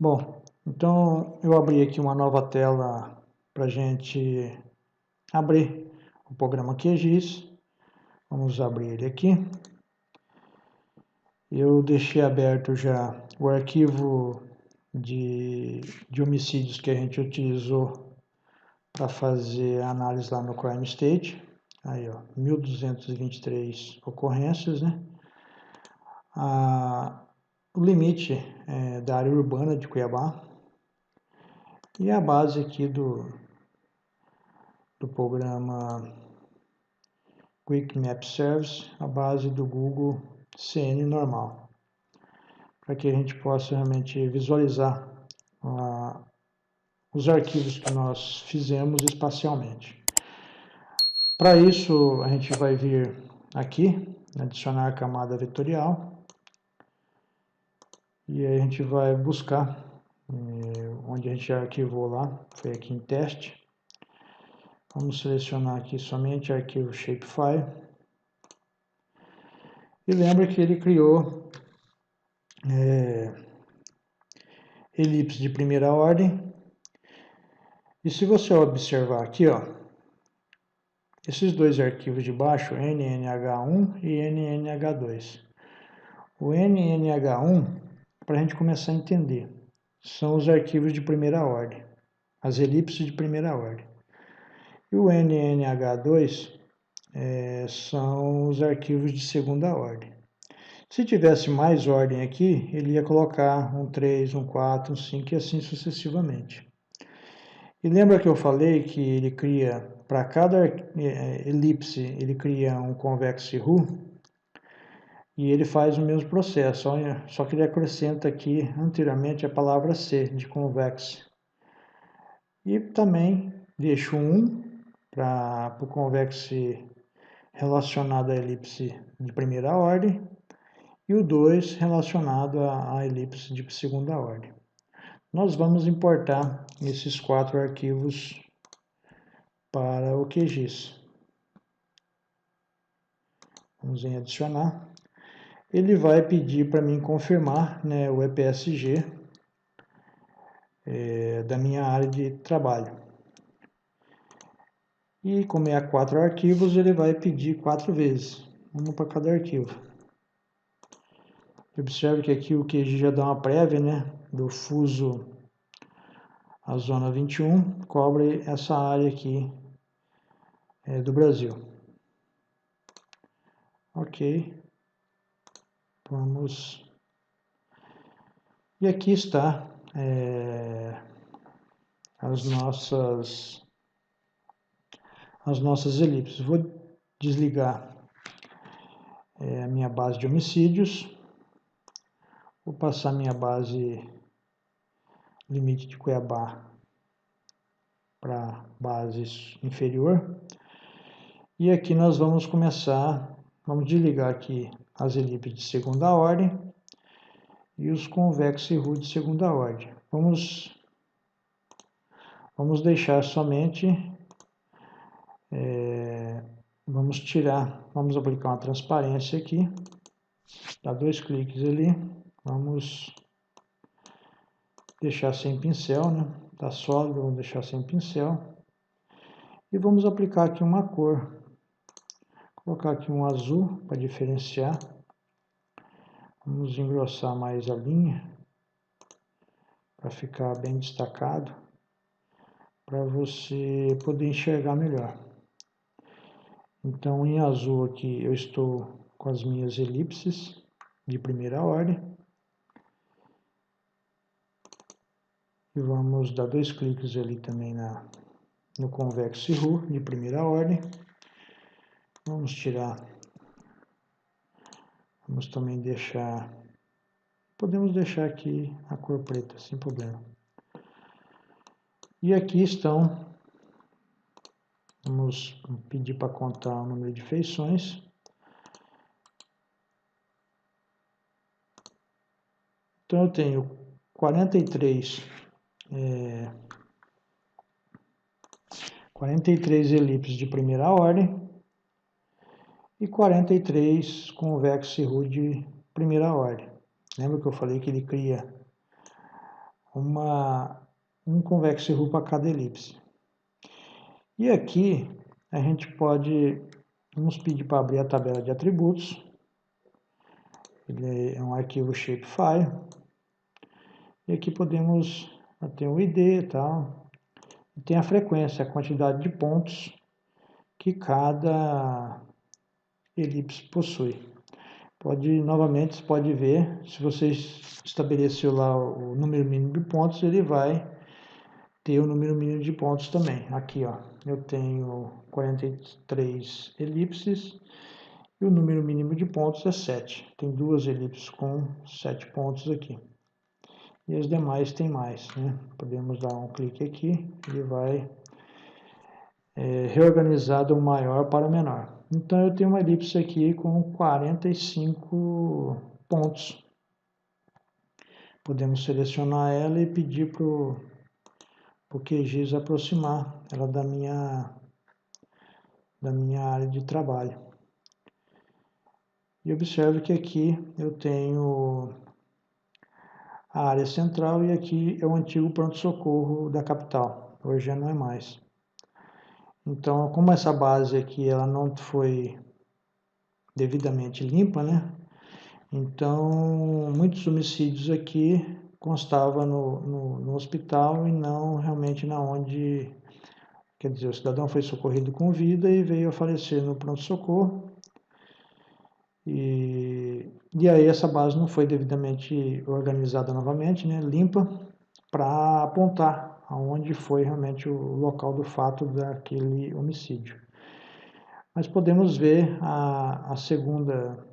Bom, então eu abri aqui uma nova tela para a gente abrir o programa QGIS. Vamos abrir ele aqui. Eu deixei aberto já o arquivo de homicídios que a gente utilizou para fazer a análise lá no Crime State. Aí, ó, 1.223 ocorrências, né? O limite da área urbana de Cuiabá. E a base aqui do programa Quick Map Service, a base do Google CN normal, para que a gente possa realmente visualizar os arquivos que nós fizemos espacialmente. Para isso, a gente vai vir aqui, adicionar camada vetorial, e aí a gente vai buscar onde a gente já arquivou lá, foi aqui em teste. Vamos selecionar aqui somente arquivo Shapefile. E lembra que ele criou elipse de primeira ordem. E se você observar aqui, ó, esses dois arquivos de baixo, NNH1 e NNH2. O NNH1, para a gente começar a entender, são os arquivos de primeira ordem, as elipses de primeira ordem. E o NNH2 são os arquivos de segunda ordem. Se tivesse mais ordem aqui, ele ia colocar um 3, um 4, um 5 e assim sucessivamente. E lembra que eu falei que ele cria, para cada elipse, ele cria um convex RU? E ele faz o mesmo processo, só que ele acrescenta aqui anteriormente a palavra C, de convex. E também deixo um para o convex relacionado à elipse de primeira ordem, e o 2 relacionado à elipse de segunda ordem. Nós vamos importar esses 4 arquivos para o QGIS. Vamos em adicionar. Ele vai pedir para mim confirmar, né, o EPSG da minha área de trabalho. E como é 4 arquivos, ele vai pedir 4 vezes, um para cada arquivo. Observe que aqui o QGIS já dá uma prévia, né, do fuso a zona 21, cobre essa área aqui do Brasil. Ok. Vamos. E aqui está as nossas elipses. Vou desligar a minha base de homicídios. Vou passar minha base limite de Cuiabá para base inferior. E aqui nós vamos começar, vamos desligar aqui as elipses de segunda ordem e os convex RU de segunda ordem. Vamos deixar somente, vamos aplicar uma transparência aqui, dá 2 cliques ali, vamos deixar sem pincel, né? Tá sólido, vamos deixar sem pincel. E vamos aplicar aqui uma cor. Colocar aqui um azul para diferenciar. Vamos engrossar mais a linha para ficar bem destacado, para você poder enxergar melhor. Então, em azul aqui eu estou com as minhas elipses de primeira ordem. E vamos dar 2 cliques ali também no convex RU de primeira ordem. Vamos tirar, vamos também deixar, podemos deixar aqui a cor preta, sem problema. E aqui estão, vamos pedir para contar o número de feições. Então eu tenho 43 elipses de primeira ordem e 43 convex RU de primeira ordem. Lembra que eu falei que ele cria um convexo rho para cada elipse. E aqui a gente pode, vamos pedir para abrir a tabela de atributos. Ele é um arquivo shapefile. E aqui podemos ter o ID e tal. E tem a frequência, a quantidade de pontos que cada elipse possui. Novamente, você pode ver, se você estabeleceu lá o número mínimo de pontos, ele vai ter o número mínimo de pontos também. Aqui, ó, eu tenho 43 elipses e o número mínimo de pontos é 7. Tem duas elipses com 7 pontos aqui. E as demais tem mais, né? Podemos dar um clique aqui, ele vai reorganizar do maior para o menor. Então, eu tenho uma elipse aqui com 45 pontos. Podemos selecionar ela e pedir para o QGIS aproximar ela da minha área de trabalho. E observe que aqui eu tenho a área central e aqui é o antigo pronto-socorro da capital. Hoje já não é mais. Então, como essa base aqui ela não foi devidamente limpa, né? Então, muitos homicídios aqui constavam no hospital e não realmente na onde, quer dizer, o cidadão foi socorrido com vida e veio a falecer no pronto-socorro. E aí essa base não foi devidamente organizada novamente, né, limpa, para apontar aonde foi realmente o local do fato daquele homicídio. Mas podemos ver a segunda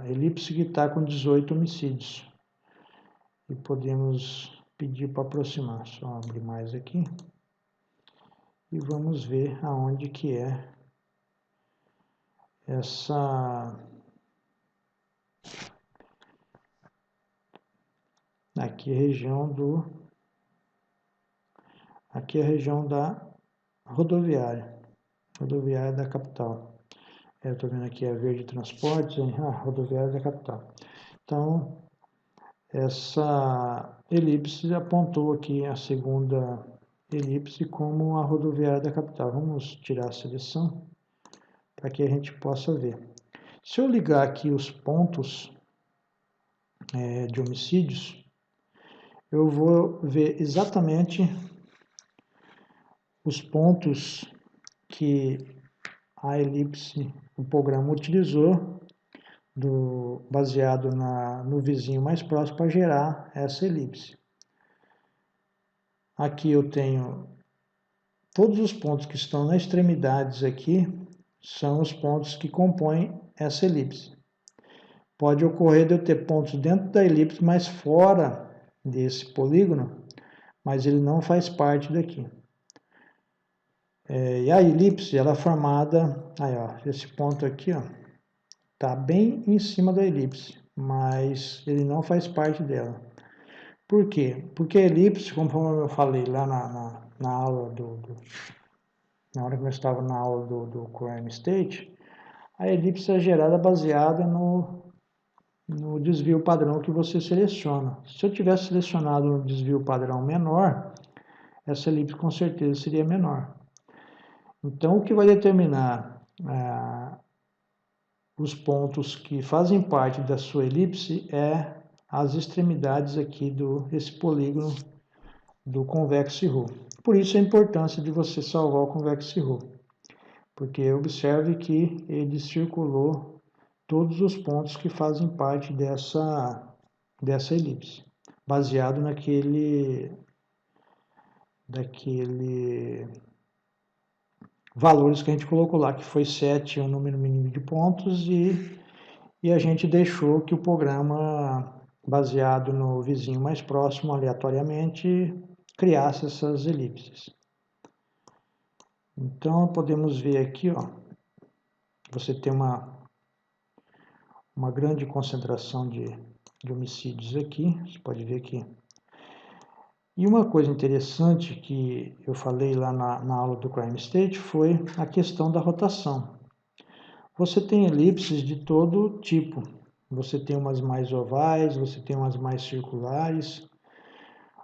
elipse que está com 18 homicídios. E podemos pedir para aproximar. Só abrir mais aqui. E vamos ver aonde que é essa... Aqui é a região Aqui é a região da rodoviária da capital. Eu estou vendo aqui a Verde Transportes, rodoviária da capital. Então, essa elipse apontou aqui a segunda elipse como a rodoviária da capital. Vamos tirar a seleção para que a gente possa ver. Se eu ligar aqui os pontos de homicídios, eu vou ver exatamente os pontos que a elipse, o programa utilizou, baseado no vizinho mais próximo para gerar essa elipse. Aqui eu tenho todos os pontos que estão nas extremidades aqui, são os pontos que compõem essa elipse. Pode ocorrer de eu ter pontos dentro da elipse, mas fora desse polígono, mas ele não faz parte daqui. E a elipse, ela é formada, aí ó, esse ponto aqui, ó, está bem em cima da elipse, mas ele não faz parte dela. Por quê? Porque a elipse, conforme eu falei lá na aula na hora que eu estava na aula do Crime State, a elipse é gerada baseada no desvio padrão que você seleciona. Se eu tivesse selecionado um desvio padrão menor, essa elipse com certeza seria menor. Então, o que vai determinar os pontos que fazem parte da sua elipse é as extremidades aqui desse polígono do convexo rho. Por isso a importância de você salvar o convexo rho, porque observe que ele circulou todos os pontos que fazem parte dessa elipse, baseado daquele valores que a gente colocou lá, que foi 7 o número mínimo de pontos, e a gente deixou que o programa, baseado no vizinho mais próximo, aleatoriamente, criasse essas elipses. Então, podemos ver aqui, ó, você tem uma grande concentração de homicídios aqui, você pode ver aqui. E uma coisa interessante que eu falei lá na aula do Crime State foi a questão da rotação. Você tem elipses de todo tipo. Você tem umas mais ovais, você tem umas mais circulares,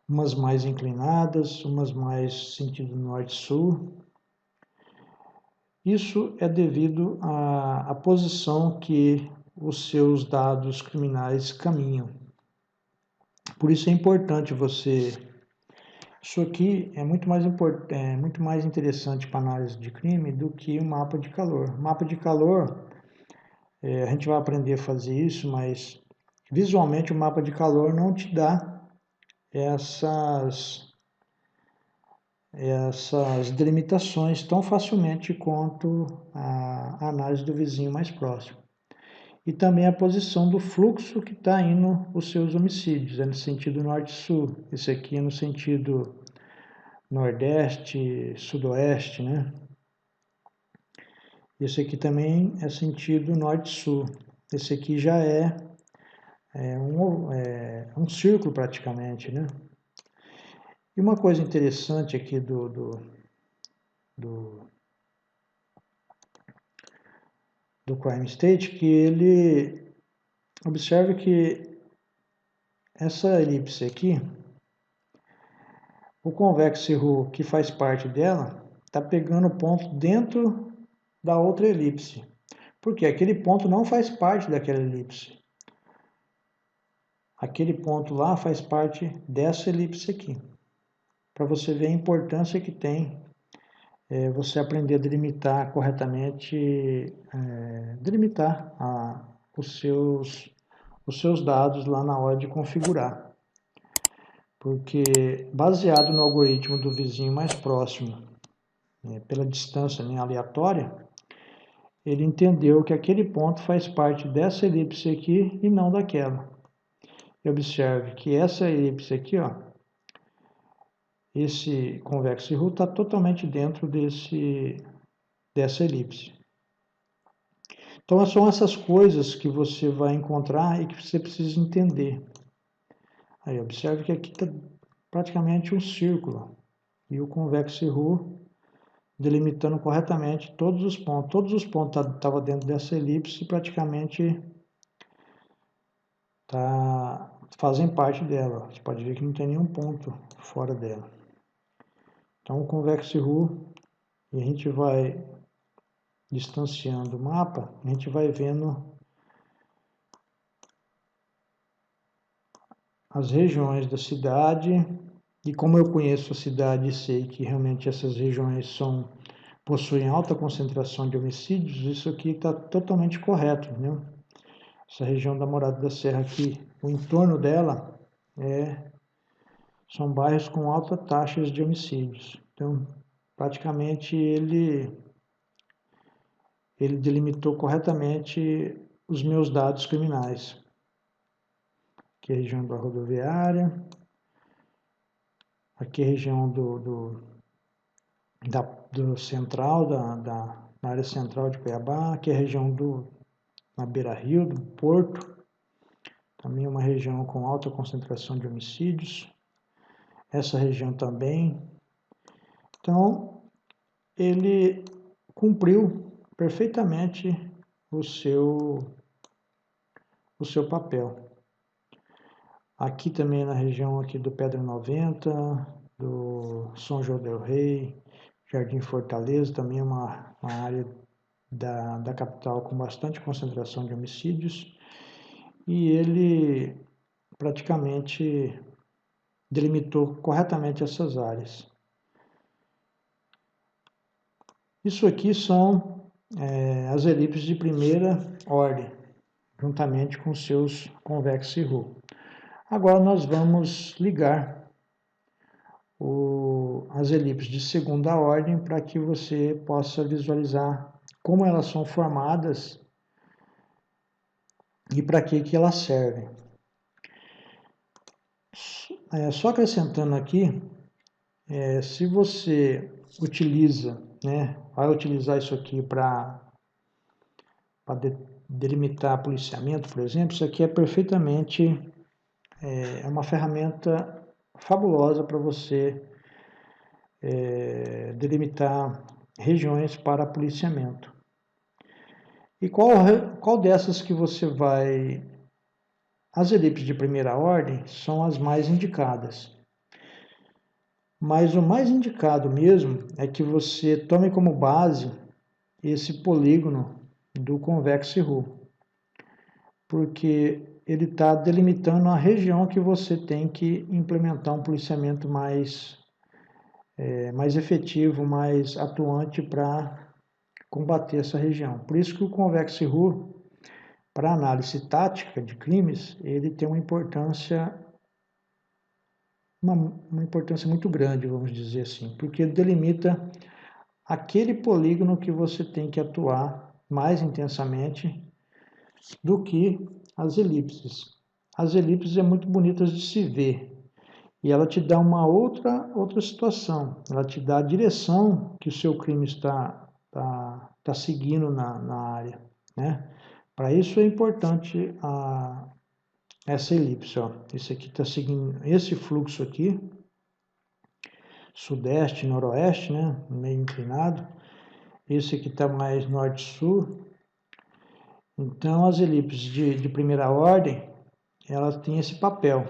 umas mais inclinadas, umas mais sentido norte-sul. Isso é devido à posição que os seus dados criminais caminham. Por isso é importante você... Isso aqui é muito mais interessante para análise de crime do que o mapa de calor. Mapa de calor, a gente vai aprender a fazer isso, mas visualmente o mapa de calor não te dá essas delimitações tão facilmente quanto a análise do vizinho mais próximo. E também a posição do fluxo que está indo os seus homicídios, é no sentido norte-sul. Esse aqui é no sentido nordeste, sudoeste, né? Esse aqui também é sentido norte-sul. Esse aqui já é um círculo praticamente, né? E uma coisa interessante aqui do crime state, que ele observe que essa elipse aqui, o convexo RU que faz parte dela, está pegando ponto dentro da outra elipse. Porque aquele ponto não faz parte daquela elipse. Aquele ponto lá faz parte dessa elipse aqui. Para você ver a importância que tem você aprender a delimitar corretamente, delimitar os seus dados lá na hora de configurar. Porque baseado no algoritmo do vizinho mais próximo, pela distância aleatória, ele entendeu que aquele ponto faz parte dessa elipse aqui e não daquela. E observe que essa elipse aqui, ó, esse convexo RU está totalmente dentro dessa elipse. Então, são essas coisas que você vai encontrar e que você precisa entender. Aí, observe que aqui está praticamente um círculo. E o convexo RU delimitando corretamente todos os pontos. Todos os pontos estavam dentro dessa elipse e praticamente fazem parte dela. Você pode ver que não tem nenhum ponto fora dela. Então, o convexo RU, e a gente vai distanciando o mapa, a gente vai vendo as regiões da cidade. E como eu conheço a cidade e sei que realmente essas regiões possuem alta concentração de homicídios, isso aqui está totalmente correto, né? Essa região da Morada da Serra aqui, o entorno dela são bairros com altas taxas de homicídios. Então, praticamente ele delimitou corretamente os meus dados criminais. Aqui é a região da rodoviária, aqui é a região do central, na área central de Cuiabá, aqui é a região na beira-rio, do Porto, também uma região com alta concentração de homicídios. Essa região também. Então, ele cumpriu perfeitamente o seu papel. Aqui também na região aqui do Pedra 90, do São João del Rei, Jardim Fortaleza, também uma área da capital com bastante concentração de homicídios. E ele praticamente delimitou corretamente essas áreas. Isso aqui são as elipses de primeira ordem, juntamente com seus convexos RU. Agora nós vamos ligar as elipses de segunda ordem para que você possa visualizar como elas são formadas e para que elas servem. Só acrescentando aqui, se você vai utilizar isso aqui para delimitar policiamento, por exemplo, isso aqui é perfeitamente uma ferramenta fabulosa para você delimitar regiões para policiamento. E qual dessas que você vai as elipses de primeira ordem são as mais indicadas. Mas o mais indicado mesmo é que você tome como base esse polígono do convexo RU, porque ele está delimitando a região que você tem que implementar um policiamento mais efetivo, mais atuante para combater essa região. Por isso que o convexo RU, para análise tática de crimes, ele tem uma importância muito grande, vamos dizer assim, porque ele delimita aquele polígono que você tem que atuar mais intensamente do que as elipses. As elipses é muito bonitas de se ver e ela te dá uma outra situação, ela te dá a direção que o seu crime está seguindo na área, né? Para isso é importante essa elipse, ó. Esse aqui está seguindo esse fluxo aqui, sudeste, noroeste, né? Meio inclinado. Esse aqui está mais norte-sul. Então, as elipses de primeira ordem, elas têm esse papel.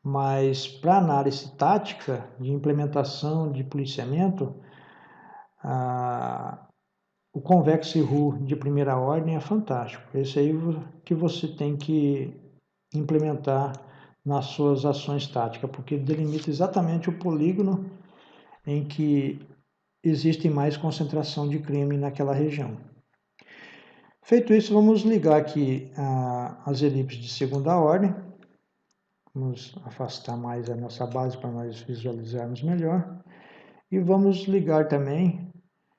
Mas para análise tática, de implementação, de policiamento, o convexo RU de primeira ordem é fantástico. Esse aí que você tem que implementar nas suas ações táticas, porque delimita exatamente o polígono em que existe mais concentração de crime naquela região. Feito isso, vamos ligar aqui as elipses de segunda ordem. Vamos afastar mais a nossa base para nós visualizarmos melhor. E vamos ligar também,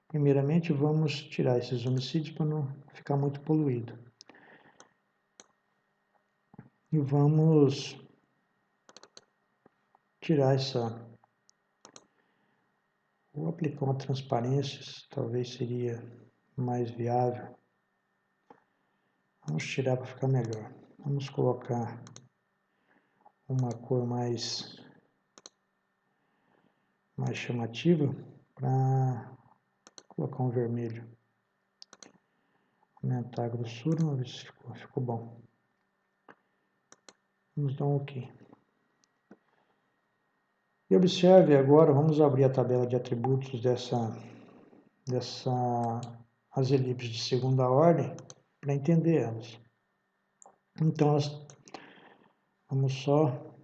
primeiramente, vamos tirar esses homicídios para não ficar muito poluído. E vamos tirar essa... Vou aplicar uma transparência, talvez seria mais viável. Vamos tirar para ficar melhor. Vamos colocar uma cor mais chamativa para colocar um vermelho. Aumentar a grossura, vamos ver se ficou bom. Vamos dar um OK. E observe agora, vamos abrir a tabela de atributos as elipses de segunda ordem para entender elas. Então, vamos só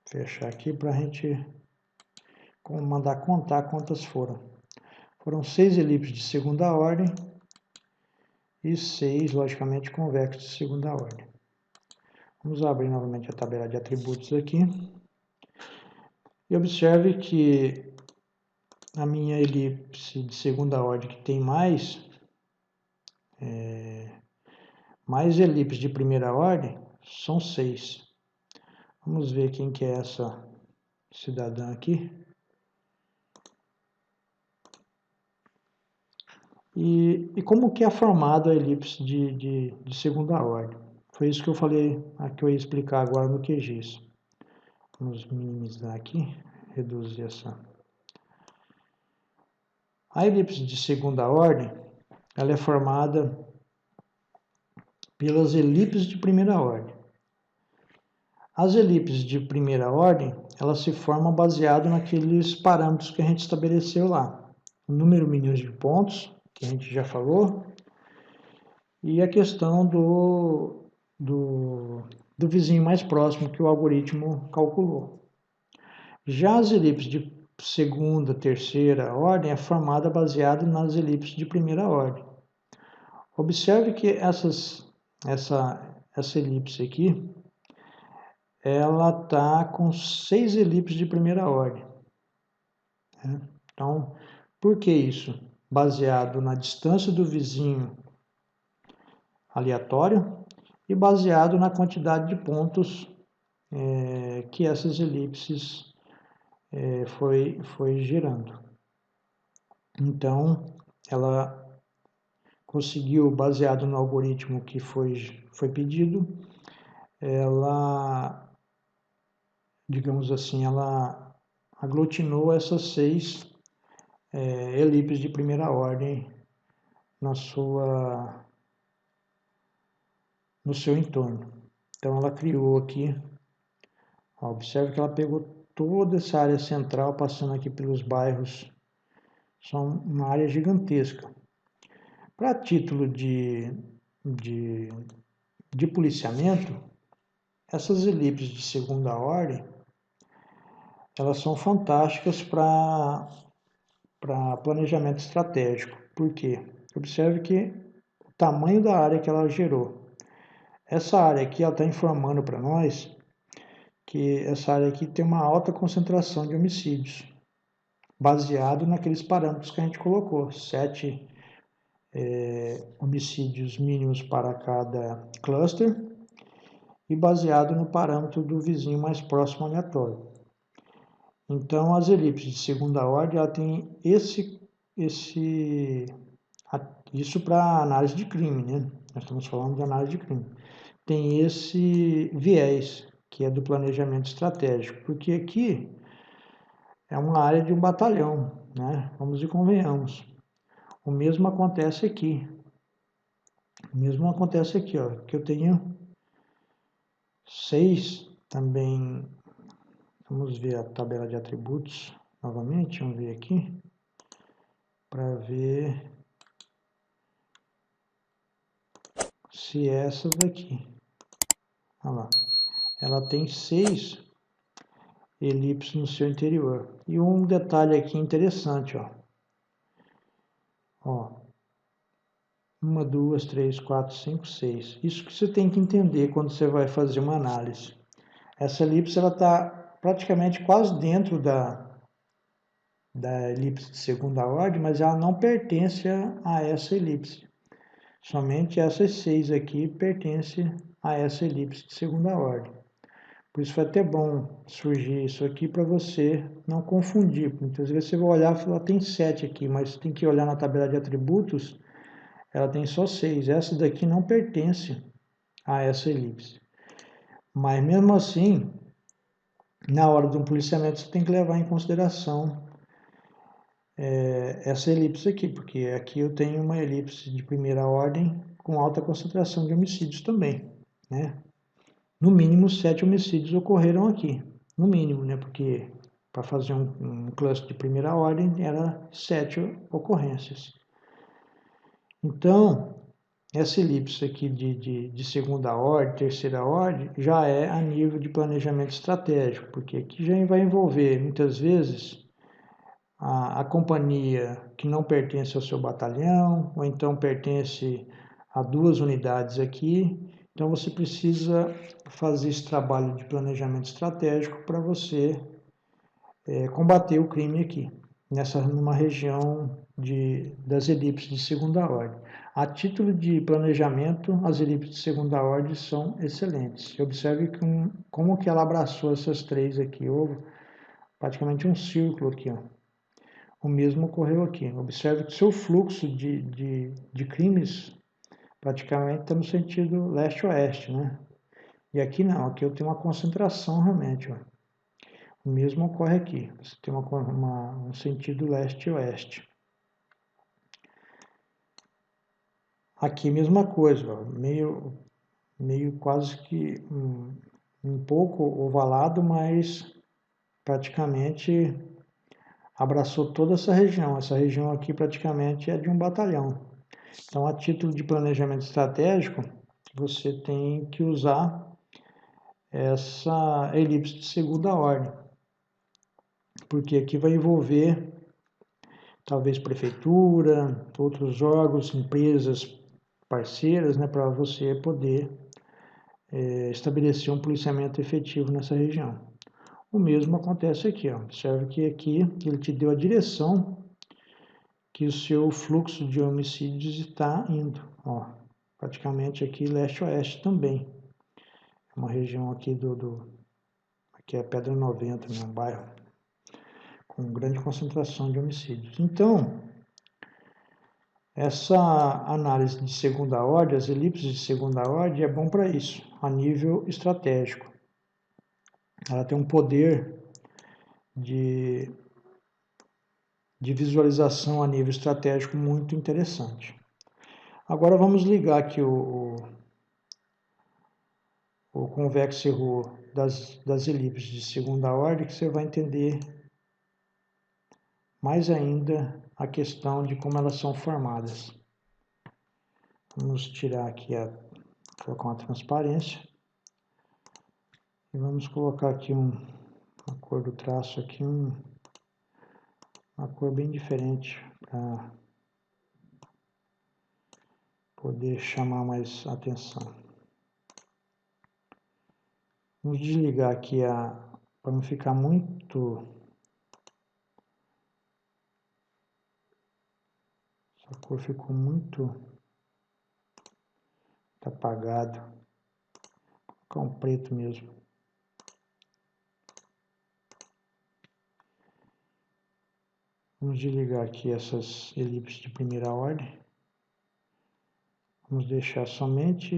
fechar aqui para a gente mandar contar quantas foram. Foram 6 elipses de segunda ordem e 6, logicamente, convexos de segunda ordem. Vamos abrir novamente a tabela de atributos aqui. E observe que a minha elipse de segunda ordem que tem mais elipses de primeira ordem são 6. Vamos ver quem que é essa cidadã aqui. E como que é formada a elipse de segunda ordem? Foi isso que eu falei, que eu ia explicar agora no QGIS. Vamos minimizar aqui, reduzir essa. A elipse de segunda ordem, ela é formada pelas elipses de primeira ordem. As elipses de primeira ordem, elas se formam baseado naqueles parâmetros que a gente estabeleceu lá. O número mínimo de pontos, que a gente já falou, e a questão do vizinho mais próximo que o algoritmo calculou. Já as elipses de segunda, terceira ordem é formada baseada nas elipses de primeira ordem. Observe que essa elipse aqui, ela está com 6 elipses de primeira ordem. Então, por que isso? Baseado na distância do vizinho aleatório e baseado na quantidade de pontos que essas elipses foi gerando. Então, ela conseguiu, baseado no algoritmo que foi pedido, ela, digamos assim, ela aglutinou essas 6 elipses de primeira ordem no seu entorno. Então ela criou aqui, ó, observe que ela pegou toda essa área central, passando aqui pelos bairros, são uma área gigantesca. Para título de policiamento, essas elipses de segunda ordem, elas são fantásticas para planejamento estratégico. Por quê? Observe que o tamanho da área que ela gerou. Essa área aqui está informando para nós que essa área aqui tem uma alta concentração de homicídios, baseado naqueles parâmetros que a gente colocou, 7 homicídios mínimos para cada cluster e baseado no parâmetro do vizinho mais próximo aleatório. Então, as elipses de segunda ordem, ela tem isso para análise de crime, né? Nós estamos falando de análise de crime. Tem esse viés, que é do planejamento estratégico, porque aqui é uma área de um batalhão, né? Vamos e convenhamos. O mesmo acontece aqui. O mesmo acontece aqui, ó, que eu tenho 6 também. Vamos ver a tabela de atributos novamente, vamos ver aqui, para ver se é essa daqui. Olha lá, ela tem 6 elipses no seu interior. E um detalhe aqui interessante, ó. 1, 2, 3, 4, 5, 6. Isso que você tem que entender quando você vai fazer uma análise. Essa elipse está praticamente quase dentro da elipse de segunda ordem, mas ela não pertence a essa elipse. Somente essas 6 aqui pertencem a essa elipse de segunda ordem. Por isso foi até bom surgir isso aqui para você não confundir. Muitas vezes você vai olhar e falar, tem 7 aqui, mas tem que olhar na tabela de atributos, ela tem só 6. Essa daqui não pertence a essa elipse. Mas mesmo assim, na hora de um policiamento, você tem que levar em consideração essa elipse aqui, porque aqui eu tenho uma elipse de primeira ordem com alta concentração de homicídios também, né? No mínimo 7 homicídios ocorreram aqui, no mínimo, né? Porque para fazer um cluster de primeira ordem era 7 ocorrências. Então, essa elipse aqui de segunda ordem, terceira ordem, já é a nível de planejamento estratégico, porque aqui já vai envolver, muitas vezes, a companhia que não pertence ao seu batalhão, ou então pertence a 2 unidades aqui. Então, você precisa fazer esse trabalho de planejamento estratégico para você combater o crime aqui, numa região das elipses de segunda ordem. A título de planejamento, as elipses de segunda ordem são excelentes. Observe como que ela abraçou essas 3 aqui. Houve praticamente um círculo aqui, ó. O mesmo ocorreu aqui. Observe que seu fluxo de crimes praticamente está no sentido leste-oeste, né? E aqui não, aqui eu tenho uma concentração realmente, ó. O mesmo ocorre aqui, você tem um sentido leste-oeste. Aqui mesma coisa, ó, meio quase que um pouco ovalado, mas praticamente abraçou toda essa região. Essa região aqui praticamente é de um batalhão. Então, a título de planejamento estratégico, você tem que usar essa elipse de segunda ordem, porque aqui vai envolver talvez prefeitura, outros órgãos, empresas parceiras, né, para você poder estabelecer um policiamento efetivo nessa região. O mesmo acontece aqui, ó. Observe que aqui ele te deu a direção que o seu fluxo de homicídios está indo, ó, praticamente aqui leste-oeste também. É uma região aqui aqui é Pedra 90, né, um bairro com grande concentração de homicídios. Então, essa análise de segunda ordem, as elipses de segunda ordem, é bom para isso, a nível estratégico. Ela tem um poder de visualização a nível estratégico muito interessante. Agora vamos ligar aqui o convexo rho das elipses de segunda ordem, que você vai entender mais ainda a questão de como elas são formadas. Vamos tirar aqui, colocar uma transparência. E vamos colocar aqui a cor do traço aqui, uma cor bem diferente, para poder chamar mais atenção. Vamos desligar aqui para não ficar muito... Essa cor ficou muito apagada. Vou colocar um preto mesmo. Vamos desligar aqui essas elipses de primeira ordem. Vamos deixar somente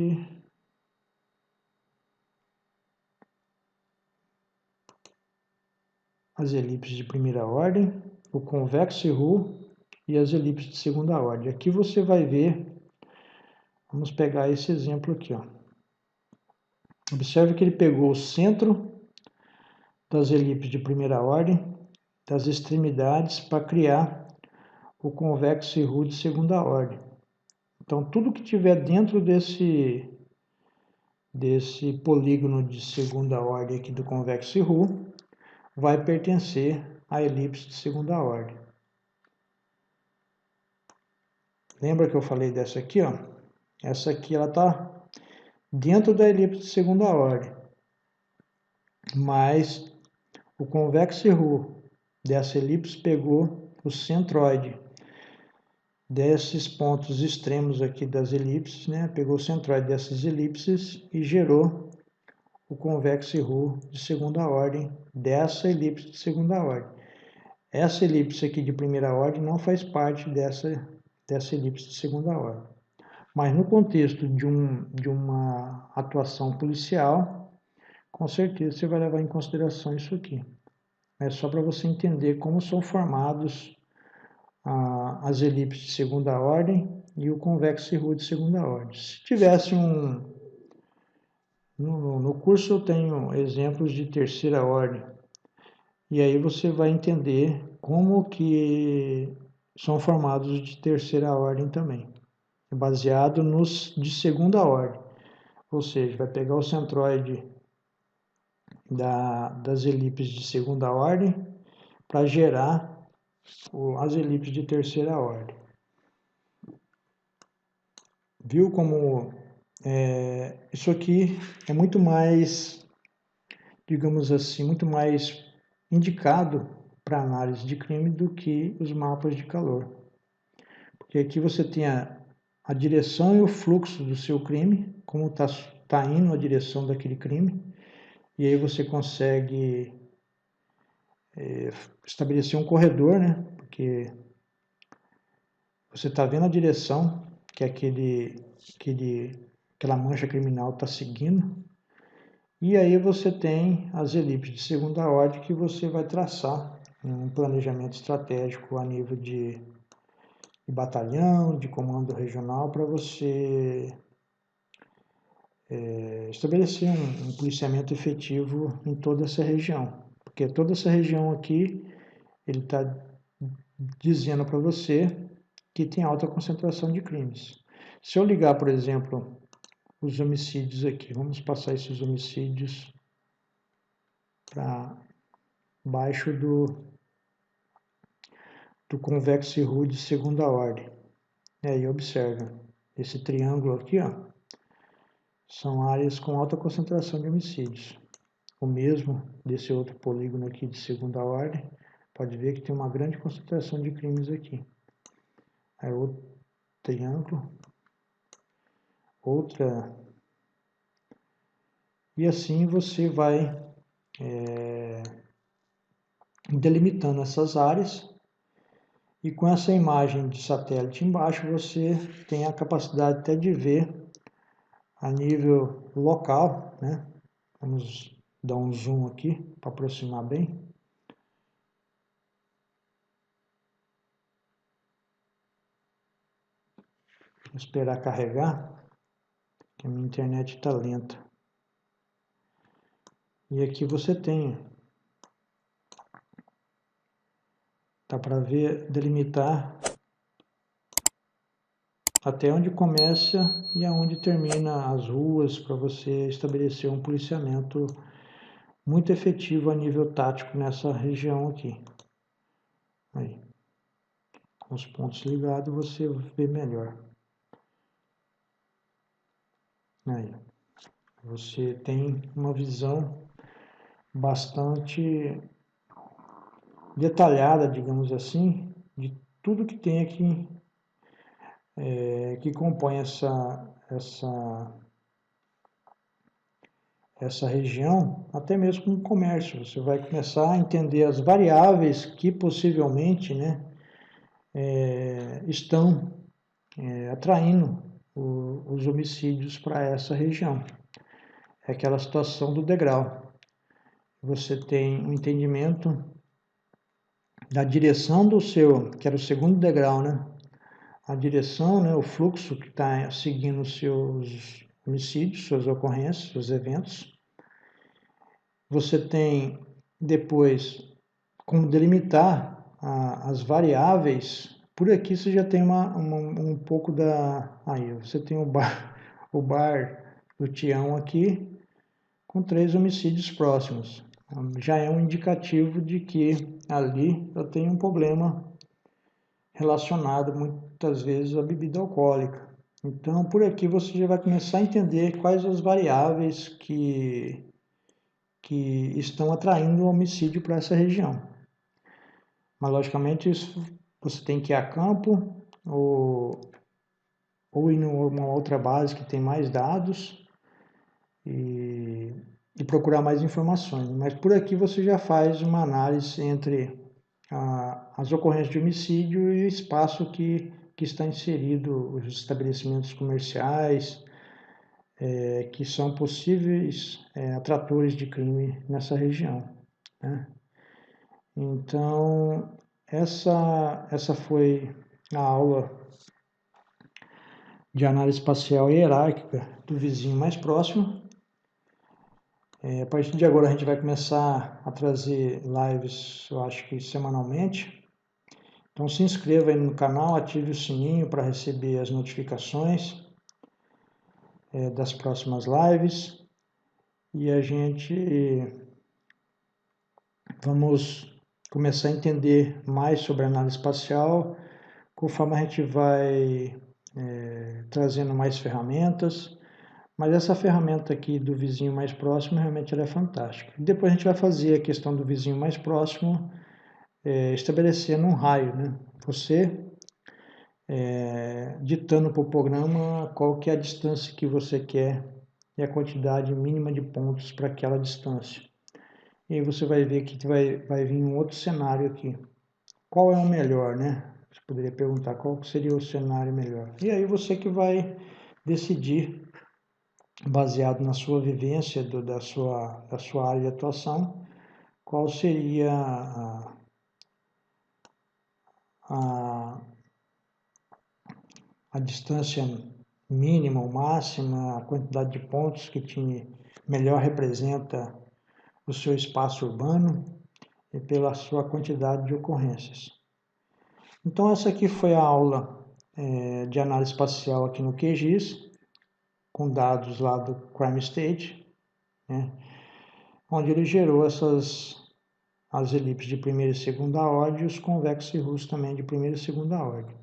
as elipses de primeira ordem, o convexo rho e as elipses de segunda ordem. Aqui você vai ver, vamos pegar esse exemplo aqui, ó. Observe que ele pegou o centro das elipses de primeira ordem, das extremidades, para criar o convexo rho de segunda ordem. Então, tudo que tiver dentro desse polígono de segunda ordem aqui do convexo rho vai pertencer à elipse de segunda ordem. Lembra que eu falei dessa aqui, ó? Essa aqui ela está dentro da elipse de segunda ordem, mas o convexo rho dessa elipse pegou o centroide desses pontos extremos aqui das elipses, né? Pegou o centroide dessas elipses e gerou o convexo rho de segunda ordem dessa elipse de segunda ordem. Essa elipse aqui de primeira ordem não faz parte dessa elipse de segunda ordem. Mas no contexto de uma atuação policial, com certeza você vai levar em consideração isso aqui. É só para você entender como são formados as elipses de segunda ordem e o convexo rho de segunda ordem. Se tivesse no curso eu tenho exemplos de terceira ordem, e aí você vai entender como que são formados de terceira ordem também, baseado nos de segunda ordem. Ou seja, vai pegar o centroide das elipses de segunda ordem para gerar as elipses de terceira ordem. Viu como isso aqui é muito mais, digamos assim, muito mais indicado para análise de crime do que os mapas de calor. Porque aqui você tem a direção e o fluxo do seu crime, como está indo a direção daquele crime, e aí você consegue estabelecer um corredor, né? Porque você está vendo a direção que aquela mancha criminal está seguindo, e aí você tem as elipses de segunda ordem que você vai traçar um planejamento estratégico a nível de batalhão, de comando regional, para você estabelecer um policiamento efetivo em toda essa região. Porque toda essa região aqui, ele está dizendo para você que tem alta concentração de crimes. Se eu ligar, por exemplo, os homicídios aqui, vamos passar esses homicídios para baixo do convexo rho de segunda ordem. E aí observa, esse triângulo aqui, ó, são áreas com alta concentração de homicídios. O mesmo desse outro polígono aqui de segunda ordem, pode ver que tem uma grande concentração de crimes aqui. Aí outro triângulo, outra... E assim você vai delimitando essas áreas, e com essa imagem de satélite embaixo você tem a capacidade até de ver a nível local, né? Vamos dar um zoom aqui para aproximar bem. Vou esperar carregar, que a minha internet está lenta. E aqui você tem, dá para ver, delimitar até onde começa e aonde termina as ruas, para você estabelecer um policiamento muito efetivo a nível tático nessa região aqui. Aí, com os pontos ligados você vê melhor. Aí, você tem uma visão bastante detalhada, digamos assim, de tudo que tem aqui, que compõe essa região, até mesmo com o comércio. Você vai começar a entender as variáveis que possivelmente, né, estão atraindo os homicídios para essa região. É aquela situação do degrau. Você tem um entendimento da direção do seu, que era o segundo degrau, né? A direção, né, o fluxo que está seguindo os seus homicídios, suas ocorrências, seus eventos. Você tem depois como delimitar as variáveis. Por aqui você já tem um pouco da... Aí, você tem o bar do Tião aqui, com 3 homicídios próximos. Já é um indicativo de que ali eu tenho um problema relacionado muitas vezes à bebida alcoólica. Então, por aqui você já vai começar a entender quais as variáveis que estão atraindo o homicídio para essa região. Mas, logicamente, isso você tem que ir a campo ou ir numa outra base que tem mais dados e procurar mais informações. Mas por aqui você já faz uma análise entre as ocorrências de homicídio e o espaço que está inserido, os estabelecimentos comerciais, que são possíveis atratores de crime nessa região, né? Então, essa foi a aula de análise espacial hierárquica do vizinho mais próximo. A partir de agora a gente vai começar a trazer lives, eu acho que semanalmente. Então se inscreva aí no canal, ative o sininho para receber as notificações das próximas lives. E a gente vamos começar a entender mais sobre a análise espacial, conforme a gente vai trazendo mais ferramentas. Mas essa ferramenta aqui do vizinho mais próximo, realmente ela é fantástica. Depois a gente vai fazer a questão do vizinho mais próximo, estabelecendo um raio, né? Você ditando para o programa qual que é a distância que você quer e a quantidade mínima de pontos para aquela distância. E aí você vai ver que vai vir um outro cenário aqui. Qual é o melhor, né? Você poderia perguntar qual seria o cenário melhor. E aí você que vai decidir, baseado na sua vivência, da sua área de atuação, qual seria a distância mínima ou máxima, a quantidade de pontos que melhor representa o seu espaço urbano e pela sua quantidade de ocorrências. Então essa aqui foi a aula de análise espacial aqui no QGIS, com dados lá do Crime State, né, onde ele gerou as elipses de primeira e segunda ordem e os convexos e russos também de primeira e segunda ordem.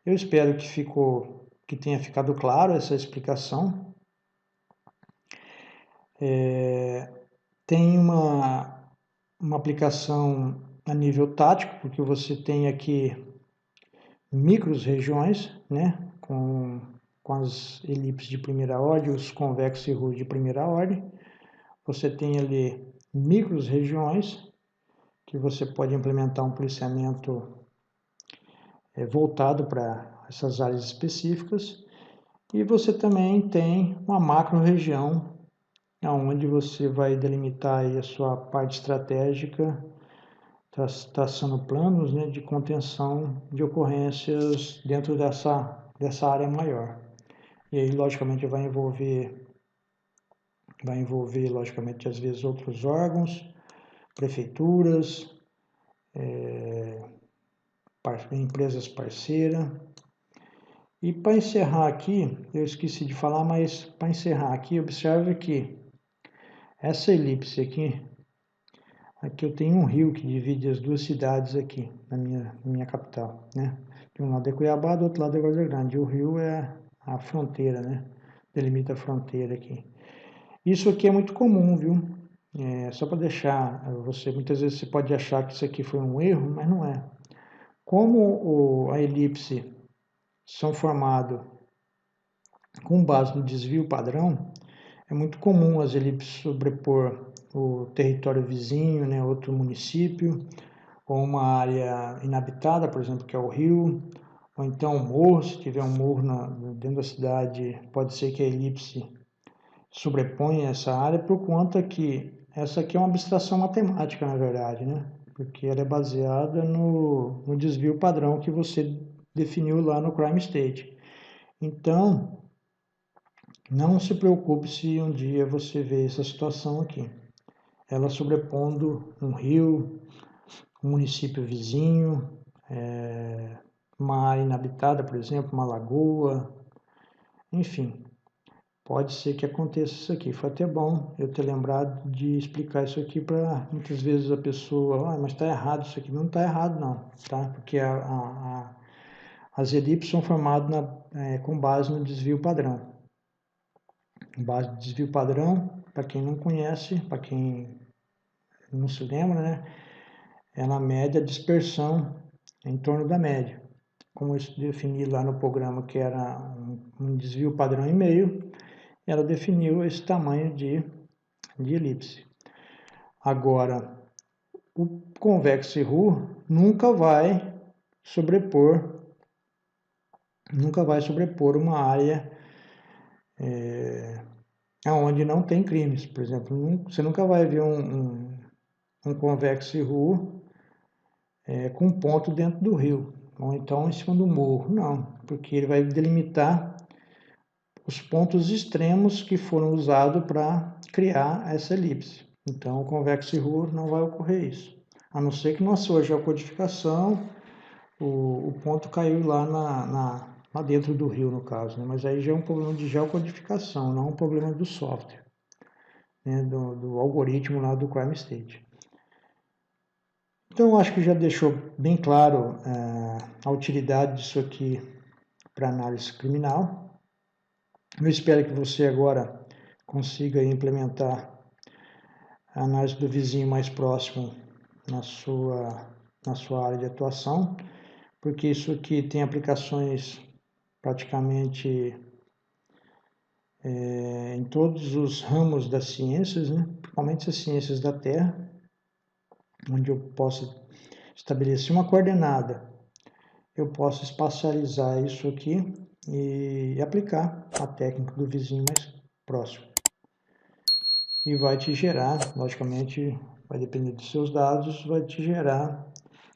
Eu espero que tenha ficado claro essa explicação. Tem uma aplicação a nível tático, porque você tem aqui micro-regiões, né, com as elipses de primeira ordem, os convexos e russos de primeira ordem. Você tem ali micro-regiões, que você pode implementar um policiamento voltado para essas áreas específicas. E você também tem uma macro-região, onde você vai delimitar aí a sua parte estratégica, traçando planos, né, de contenção de ocorrências dentro dessa área maior. E aí, logicamente, vai envolver vai envolver, logicamente, às vezes outros órgãos, prefeituras, empresas parceiras. E para encerrar aqui, eu esqueci de falar, mas para encerrar aqui, observe que essa elipse aqui eu tenho um rio que divide as duas cidades aqui, na minha capital, né? De um lado é Cuiabá, do outro lado é Vargem Grande. O rio é a fronteira, né? Delimita a fronteira aqui. Isso aqui é muito comum, viu? Só para deixar, muitas vezes você pode achar que isso aqui foi um erro, mas não é. Como a elipse são formados com base no desvio padrão, é muito comum as elipses sobrepor o território vizinho, né, outro município, ou uma área inabitada, por exemplo, que é o rio, ou então um morro, se tiver um morro dentro da cidade, pode ser que a elipse sobreponha essa área, por conta que essa aqui é uma abstração matemática, na verdade, né? Porque ela é baseada no desvio padrão que você definiu lá no crime state. Então, não se preocupe se um dia você vê essa situação aqui. Ela sobrepondo um rio, um município vizinho, uma área inabitada, por exemplo, uma lagoa, enfim. Pode ser que aconteça isso aqui. Foi até bom eu ter lembrado de explicar isso aqui para muitas vezes a pessoa, mas está errado isso aqui. Não está errado não, tá? Porque as elipses são formadas com base no desvio padrão. Base de desvio padrão, para quem não conhece, para quem não se lembra, né? É na média a dispersão em torno da média. Como eu defini lá no programa que era um desvio padrão e meio, ela definiu esse tamanho de elipse. Agora, o convexo RU nunca vai sobrepor uma área onde não tem crimes. Por exemplo, você nunca vai ver um convexo RU com um ponto dentro do rio, ou então em cima do morro. Não, porque ele vai delimitar os pontos extremos que foram usados para criar essa elipse. Então, o convexo RU não vai ocorrer isso. A não ser que na sua geocodificação o ponto caiu lá dentro do rio, no caso. Né? Mas aí já é um problema de geocodificação, não um problema do software, né? do algoritmo lá do crime state. Então, eu acho que já deixou bem claro a utilidade disso aqui para análise criminal. Eu espero que você agora consiga implementar a análise do vizinho mais próximo na sua área de atuação, porque isso aqui tem aplicações praticamente em todos os ramos das ciências, né? Principalmente as ciências da Terra, onde eu posso estabelecer uma coordenada, eu posso espacializar isso aqui e aplicar a técnica do vizinho mais próximo. E vai te gerar, logicamente, vai depender dos seus dados, vai te gerar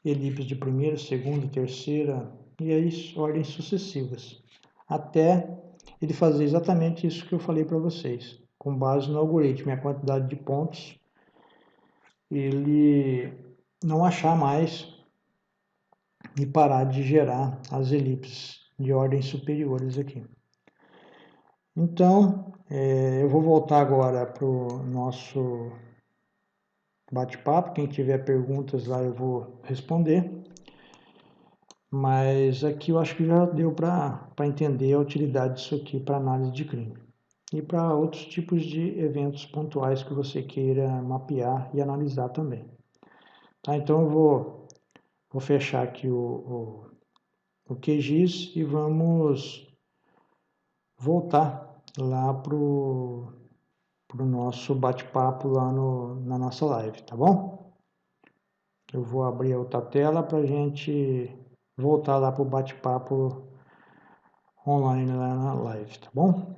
elipses de primeira, segunda, terceira e aí ordens sucessivas, até ele fazer exatamente isso que eu falei para vocês, com base no algoritmo e a quantidade de pontos, ele não achar mais e parar de gerar as elipses de ordens superiores aqui. Então, eu vou voltar agora para o nosso bate-papo. Quem tiver perguntas lá eu vou responder. Mas aqui eu acho que já deu para entender a utilidade disso aqui para análise de crime. E para outros tipos de eventos pontuais que você queira mapear e analisar também. Tá? Então eu vou fechar aqui o QGIS e vamos voltar lá para o nosso bate-papo lá na nossa live, tá bom? Eu vou abrir a outra tela para a gente voltar lá para o bate-papo online lá na live, tá bom?